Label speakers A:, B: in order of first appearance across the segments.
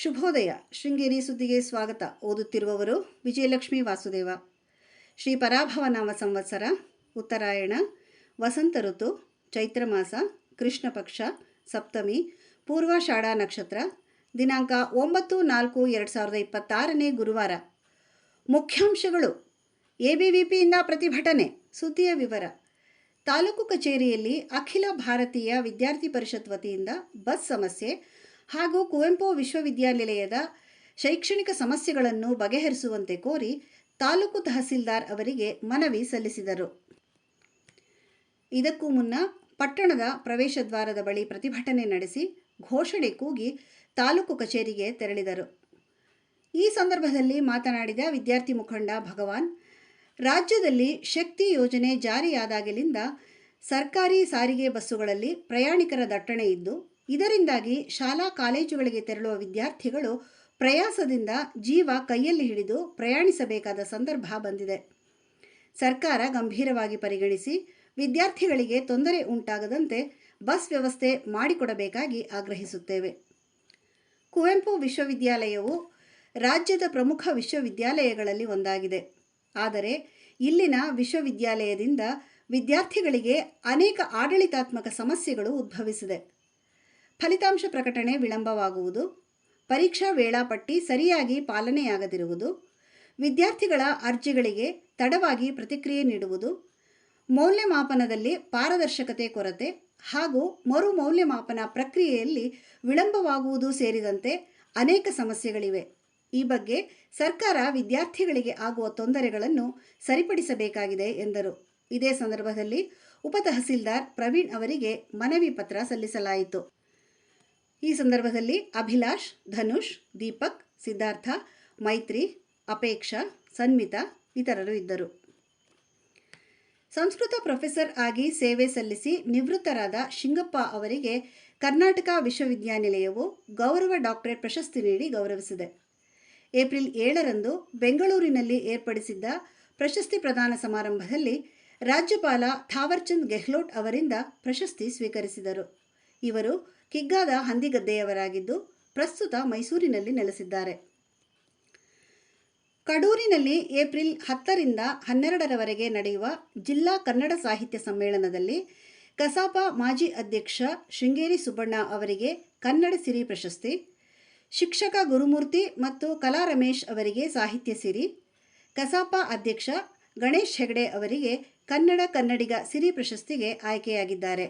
A: ಶುಭೋದಯ. ಶೃಂಗೇರಿ ಸುದ್ದಿಗೆ ಸ್ವಾಗತ. ಓದುತ್ತಿರುವವರು ವಿಜಯಲಕ್ಷ್ಮಿ ವಾಸುದೇವ. ಶ್ರೀ ಪರಾಭವ ನಾಮ ಸಂವತ್ಸರ, ಉತ್ತರಾಯಣ, ವಸಂತ ಋತು, ಚೈತ್ರ ಮಾಸ, ಕೃಷ್ಣ ಪಕ್ಷ, ಸಪ್ತಮಿ, ಪೂರ್ವಾಷಾಢ ನಕ್ಷತ್ರ. ದಿನಾಂಕ 9/4/2026 ಗುರುವಾರ. ಮುಖ್ಯಾಂಶಗಳು. ಎಬಿವಿಪಿಯಿಂದ ಪ್ರತಿಭಟನೆ. ಸುದ್ದಿಯ ವಿವರ. ತಾಲೂಕು ಕಚೇರಿಯಲ್ಲಿ ಅಖಿಲ ಭಾರತೀಯ ವಿದ್ಯಾರ್ಥಿ ಪರಿಷತ್ ವತಿಯಿಂದ ಬಸ್ ಸಮಸ್ಯೆ ಹಾಗೂ ಕುವೆಂಪು ವಿಶ್ವವಿದ್ಯಾನಿಲಯದ ಶೈಕ್ಷಣಿಕ ಸಮಸ್ಯೆಗಳನ್ನು ಬಗೆಹರಿಸುವಂತೆ ಕೋರಿ ತಾಲೂಕು ತಹಸೀಲ್ದಾರ್ ಅವರಿಗೆ ಮನವಿ ಸಲ್ಲಿಸಿದರು. ಇದಕ್ಕೂ ಮುನ್ನ ಪಟ್ಟಣದ ಪ್ರವೇಶ ದ್ವಾರದ ಬಳಿ ಪ್ರತಿಭಟನೆ ನಡೆಸಿ ಘೋಷಣೆ ಕೂಗಿ ತಾಲೂಕು ಕಚೇರಿಗೆ ತೆರಳಿದರು. ಈ ಸಂದರ್ಭದಲ್ಲಿ ಮಾತನಾಡಿದ ವಿದ್ಯಾರ್ಥಿ ಮುಖಂಡ ಭಗವಾನ್, ರಾಜ್ಯದಲ್ಲಿ ಶಕ್ತಿ ಯೋಜನೆ ಜಾರಿಯಾದಾಗಲಿಂದ ಸರ್ಕಾರಿ ಸಾರಿಗೆ ಬಸ್ಸುಗಳಲ್ಲಿ ಪ್ರಯಾಣಿಕರ ದಟ್ಟಣೆ ಇದ್ದು, ಇದರಿಂದಾಗಿ ಶಾಲಾ ಕಾಲೇಜುಗಳಿಗೆ ತೆರಳುವ ವಿದ್ಯಾರ್ಥಿಗಳು ಪ್ರಯಾಸದಿಂದ ಜೀವ ಕೈಯಲ್ಲಿ ಹಿಡಿದು ಪ್ರಯಾಣಿಸಬೇಕಾದ ಸಂದರ್ಭ ಬಂದಿದೆ. ಸರ್ಕಾರ ಗಂಭೀರವಾಗಿ ಪರಿಗಣಿಸಿ ವಿದ್ಯಾರ್ಥಿಗಳಿಗೆ ತೊಂದರೆ ಉಂಟಾಗದಂತೆ ಬಸ್ ವ್ಯವಸ್ಥೆ ಮಾಡಿಕೊಡಬೇಕಾಗಿ ಆಗ್ರಹಿಸುತ್ತೇವೆ. ಕುವೆಂಪು ವಿಶ್ವವಿದ್ಯಾಲಯವು ರಾಜ್ಯದ ಪ್ರಮುಖ ವಿಶ್ವವಿದ್ಯಾಲಯಗಳಲ್ಲಿ ಒಂದಾಗಿದೆ. ಆದರೆ ಇಲ್ಲಿನ ವಿಶ್ವವಿದ್ಯಾಲಯದಿಂದ ವಿದ್ಯಾರ್ಥಿಗಳಿಗೆ ಅನೇಕ ಆಡಳಿತಾತ್ಮಕ ಸಮಸ್ಯೆಗಳು ಉದ್ಭವಿಸಿದೆ. ಫಲಿತಾಂಶ ಪ್ರಕಟಣೆ ವಿಳಂಬವಾಗುವುದು, ಪರೀಕ್ಷಾ ವೇಳಾಪಟ್ಟಿ ಸರಿಯಾಗಿ ಪಾಲನೆಯಾಗದಿರುವುದು, ವಿದ್ಯಾರ್ಥಿಗಳ ಅರ್ಜಿಗಳಿಗೆ ತಡವಾಗಿ ಪ್ರತಿಕ್ರಿಯೆ ನೀಡುವುದು, ಮೌಲ್ಯಮಾಪನದಲ್ಲಿ ಪಾರದರ್ಶಕತೆ ಕೊರತೆ ಹಾಗೂ ಮರು ಮೌಲ್ಯಮಾಪನ ಪ್ರಕ್ರಿಯೆಯಲ್ಲಿ ವಿಳಂಬವಾಗುವುದು ಸೇರಿದಂತೆ ಅನೇಕ ಸಮಸ್ಯೆಗಳಿವೆ. ಈ ಬಗ್ಗೆ ಸರ್ಕಾರ ವಿದ್ಯಾರ್ಥಿಗಳಿಗೆ ಆಗುವ ತೊಂದರೆಗಳನ್ನು ಸರಿಪಡಿಸಬೇಕಾಗಿದೆ ಎಂದರು. ಇದೇ ಸಂದರ್ಭದಲ್ಲಿ ಉಪ ತಹಸೀಲ್ದಾರ್ ಪ್ರವೀಣ್ ಅವರಿಗೆ ಮನವಿ ಪತ್ರ ಸಲ್ಲಿಸಲಾಯಿತು. ಈ ಸಂದರ್ಭದಲ್ಲಿ ಅಭಿಲಾಷ್, ಧನುಷ್, ದೀಪಕ್, ಸಿದ್ಧಾರ್ಥ, ಮೈತ್ರಿ, ಅಪೇಕ್ಷಾ, ಸನ್ಮಿತಾ ಇತರರು ಇದ್ದರು. ಸಂಸ್ಕೃತ ಪ್ರೊಫೆಸರ್ ಆಗಿ ಸೇವೆ ಸಲ್ಲಿಸಿ ನಿವೃತ್ತರಾದ ಶಿಂಗಪ್ಪ ಅವರಿಗೆ ಕರ್ನಾಟಕ ವಿಶ್ವವಿದ್ಯಾನಿಲಯವು ಗೌರವ ಡಾಕ್ಟರೇಟ್ ಪ್ರಶಸ್ತಿ ನೀಡಿ ಗೌರವಿಸಿದೆ. ಏಪ್ರಿಲ್ 7ರಂದು ಬೆಂಗಳೂರಿನಲ್ಲಿ ಏರ್ಪಡಿಸಿದ್ದ ಪ್ರಶಸ್ತಿ ಪ್ರದಾನ ಸಮಾರಂಭದಲ್ಲಿ ರಾಜ್ಯಪಾಲ ಥಾವರ್ಚಂದ್ ಗೆಹ್ಲೋಟ್ ಅವರಿಂದ ಪ್ರಶಸ್ತಿ ಸ್ವೀಕರಿಸಿದರು. ಇವರು ಕಿಗ್ಗಾದ ಹಂದಿಗದ್ದೆಯವರಾಗಿದ್ದು ಪ್ರಸ್ತುತ ಮೈಸೂರಿನಲ್ಲಿ ನೆಲೆಸಿದ್ದಾರೆ. ಕಡೂರಿನಲ್ಲಿ ಏಪ್ರಿಲ್ 10ರಿಂದ 12ರವರೆಗೆ ನಡೆಯುವ ಜಿಲ್ಲಾ ಕನ್ನಡ ಸಾಹಿತ್ಯ ಸಮ್ಮೇಳನದಲ್ಲಿ ಕಸಾಪ ಮಾಜಿ ಅಧ್ಯಕ್ಷ ಶೃಂಗೇರಿ ಸುಬ್ಬಣ್ಣ ಅವರಿಗೆ ಕನ್ನಡ ಸಿರಿ ಪ್ರಶಸ್ತಿ, ಶಿಕ್ಷಕ ಗುರುಮೂರ್ತಿ ಮತ್ತು ಕಲಾ ರಮೇಶ್ ಅವರಿಗೆ ಸಾಹಿತ್ಯ ಸಿರಿ, ಕಸಾಪ ಅಧ್ಯಕ್ಷ ಗಣೇಶ್ ಹೆಗಡೆ ಅವರಿಗೆ ಕನ್ನಡಿಗ ಸಿರಿ ಪ್ರಶಸ್ತಿಗೆ ಆಯ್ಕೆಯಾಗಿದ್ದಾರೆ.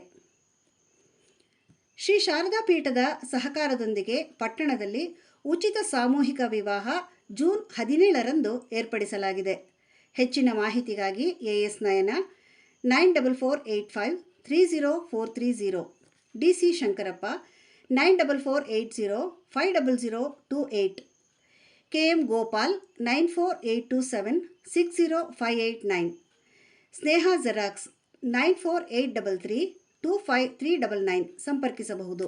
A: ಶ್ರೀ ಶಾರದಾ ಪೀಠದ ಸಹಕಾರದೊಂದಿಗೆ ಪಟ್ಟಣದಲ್ಲಿ ಉಚಿತ ಸಾಮೂಹಿಕ ವಿವಾಹ ಜೂನ್ 17ರಂದು ಏರ್ಪಡಿಸಲಾಗಿದೆ. ಹೆಚ್ಚಿನ ಮಾಹಿತಿಗಾಗಿ AS ನಯನ 9448530430, DC Shankarappa 9448050028, KM Gopal 9482760589, Sneha xerox 9483325399 ಸಂಪರ್ಕಿಸಬಹುದು.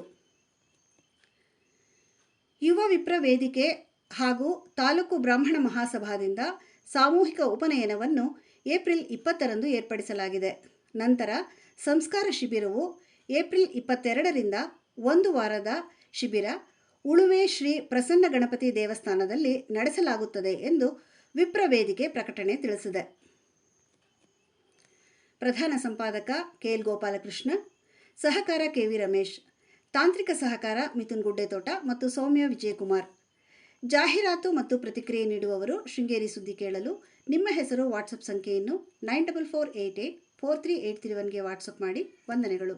A: ಯುವ ವಿಪ್ರ ವೇದಿಕೆ ಹಾಗೂ ತಾಲೂಕು ಬ್ರಾಹ್ಮಣ ಮಹಾಸಭಾದಿಂದ ಸಾಮೂಹಿಕ ಉಪನಯನವನ್ನು ಏಪ್ರಿಲ್ 20ರಂದು ಏರ್ಪಡಿಸಲಾಗಿದೆ. ನಂತರ ಸಂಸ್ಕಾರ ಶಿಬಿರವು ಏಪ್ರಿಲ್ 22ರಿಂದ ಒಂದು ವಾರದ ಶಿಬಿರ ಉಳುವೆ ಶ್ರೀ ಪ್ರಸನ್ನ ಗಣಪತಿ ದೇವಸ್ಥಾನದಲ್ಲಿ ನಡೆಸಲಾಗುತ್ತದೆ ಎಂದು ವಿಪ್ರ ವೇದಿಕೆ ಪ್ರಕಟಣೆ ತಿಳಿಸಿದೆ. ಪ್ರಧಾನ ಸಂಪಾದಕ KL ಗೋಪಾಲಕೃಷ್ಣ, ಸಹಕಾರ KV ರಮೇಶ್, ತಾಂತ್ರಿಕ ಸಹಕಾರ ಮಿಥುನ್ ಗುಡ್ಡೆತೋಟ ಮತ್ತು ಸೌಮ್ಯ ವಿಜಯಕುಮಾರ್. ಜಾಹೀರಾತು ಮತ್ತು ಪ್ರತಿಕ್ರಿಯೆ ನೀಡುವವರು ಶೃಂಗೇರಿ ಸುದ್ದಿ ಕೇಳಲು ನಿಮ್ಮ ಹೆಸರು ವಾಟ್ಸಪ್ ಸಂಖ್ಯೆಯನ್ನು 9448843831ಗೆ ವಾಟ್ಸಪ್ ಮಾಡಿ. ವಂದನೆಗಳು.